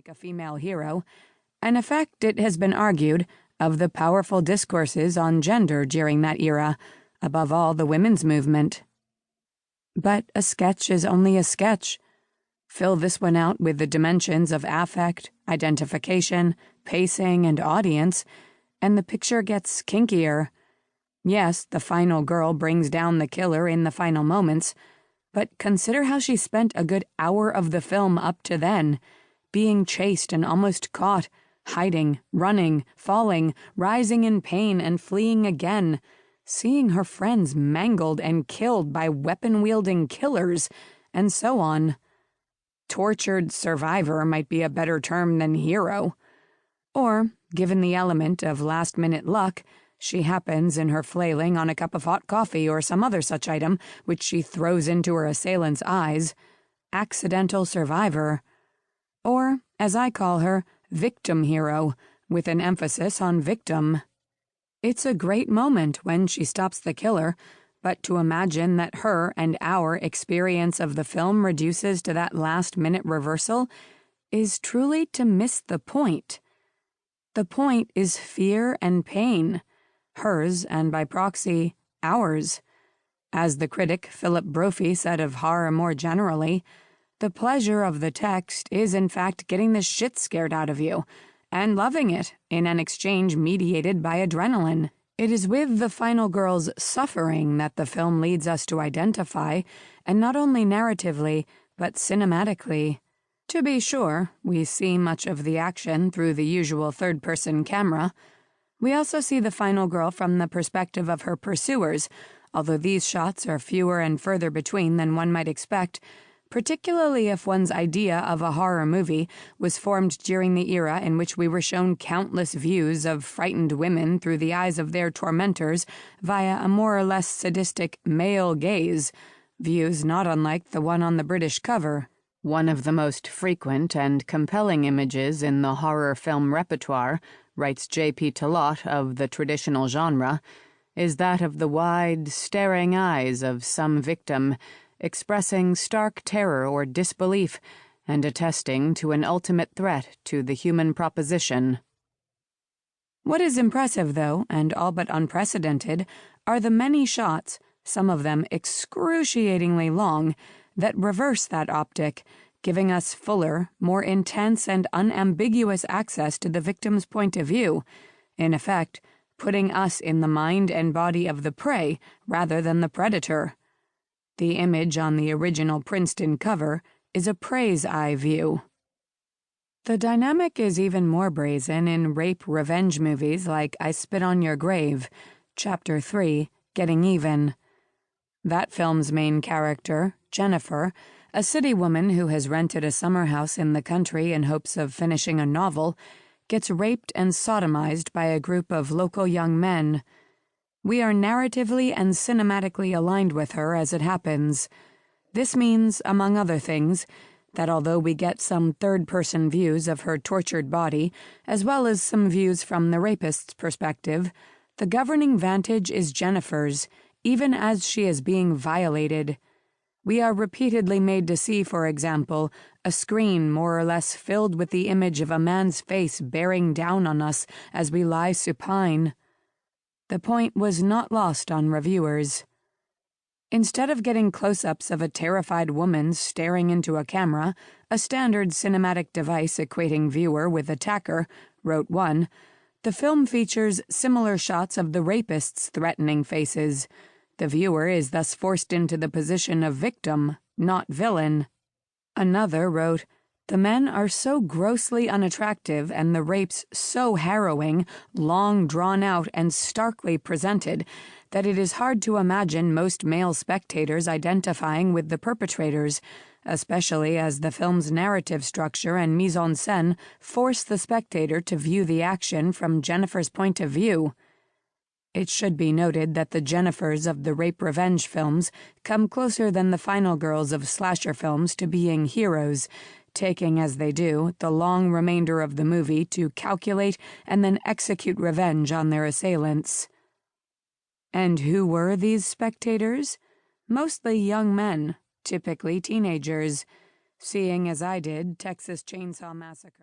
like a female hero, an effect, it has been argued, of the powerful discourses on gender during that era, above all the women's movement. But a sketch is only a sketch. Fill this one out with the dimensions of affect, identification, pacing, and audience, and the picture gets kinkier. Yes, the final girl brings down the killer in the final moments, but consider how she spent a good hour of the film up to then, being chased and almost caught, hiding, running, falling, rising in pain and fleeing again, seeing her friends mangled and killed by weapon-wielding killers, and so on. Tortured survivor might be a better term than hero. Or, given the element of last-minute luck, she happens in her flailing on a cup of hot coffee or some other such item which she throws into her assailant's eyes, accidental survivor. Or, as I call her, victim hero, with an emphasis on victim. It's a great moment when she stops the killer, but to imagine that her and our experience of the film reduces to that last-minute reversal is truly to miss the point. The point is fear and pain, hers and by proxy, ours. As the critic Philip Brophy said of horror more generally, the pleasure of the text is in fact getting the shit scared out of you, and loving it in an exchange mediated by adrenaline. It is with the final girl's suffering that the film leads us to identify, and not only narratively, but cinematically. To be sure, we see much of the action through the usual third-person camera. We also see the final girl from the perspective of her pursuers, although these shots are fewer and further between than one might expect, particularly if one's idea of a horror movie was formed during the era in which we were shown countless views of frightened women through the eyes of their tormentors via a more or less sadistic male gaze, views not unlike the one on the British cover. One of the most frequent and compelling images in the horror film repertoire, writes J.P. Talott of the traditional genre, is that of the wide, staring eyes of some victim, expressing stark terror or disbelief and attesting to an ultimate threat to the human proposition. What is impressive, though, and all but unprecedented, are the many shots, some of them excruciatingly long, that reverse that optic, giving us fuller, more intense and unambiguous access to the victim's point of view, in effect, putting us in the mind and body of the prey rather than the predator. The image on the original Princeton cover is a prey's eye view. The dynamic is even more brazen in rape-revenge movies like I Spit on Your Grave, Chapter 3, Getting Even. That film's main character, Jennifer, a city woman who has rented a summer house in the country in hopes of finishing a novel, gets raped and sodomized by a group of local young men. We are narratively and cinematically aligned with her as it happens. This means, among other things, that although we get some third-person views of her tortured body, as well as some views from the rapist's perspective, the governing vantage is Jennifer's, even as she is being violated. We are repeatedly made to see, for example, a screen more or less filled with the image of a man's face bearing down on us as we lie supine. The point was not lost on reviewers. Instead of getting close-ups of a terrified woman staring into a camera, a standard cinematic device equating viewer with attacker, wrote one, the film features similar shots of the rapist's threatening faces. The viewer is thus forced into the position of victim, not villain. Another wrote, the men are so grossly unattractive and the rapes so harrowing, long drawn out and starkly presented that it is hard to imagine most male spectators identifying with the perpetrators, especially as the film's narrative structure and mise-en-scène force the spectator to view the action from Jennifer's point of view. It should be noted that the Jennifers of the rape-revenge films come closer than the final girls of slasher films to being heroes, taking, as they do, the long remainder of the movie to calculate and then execute revenge on their assailants. And who were these spectators? Mostly young men, typically teenagers, seeing as I did Texas Chainsaw Massacre.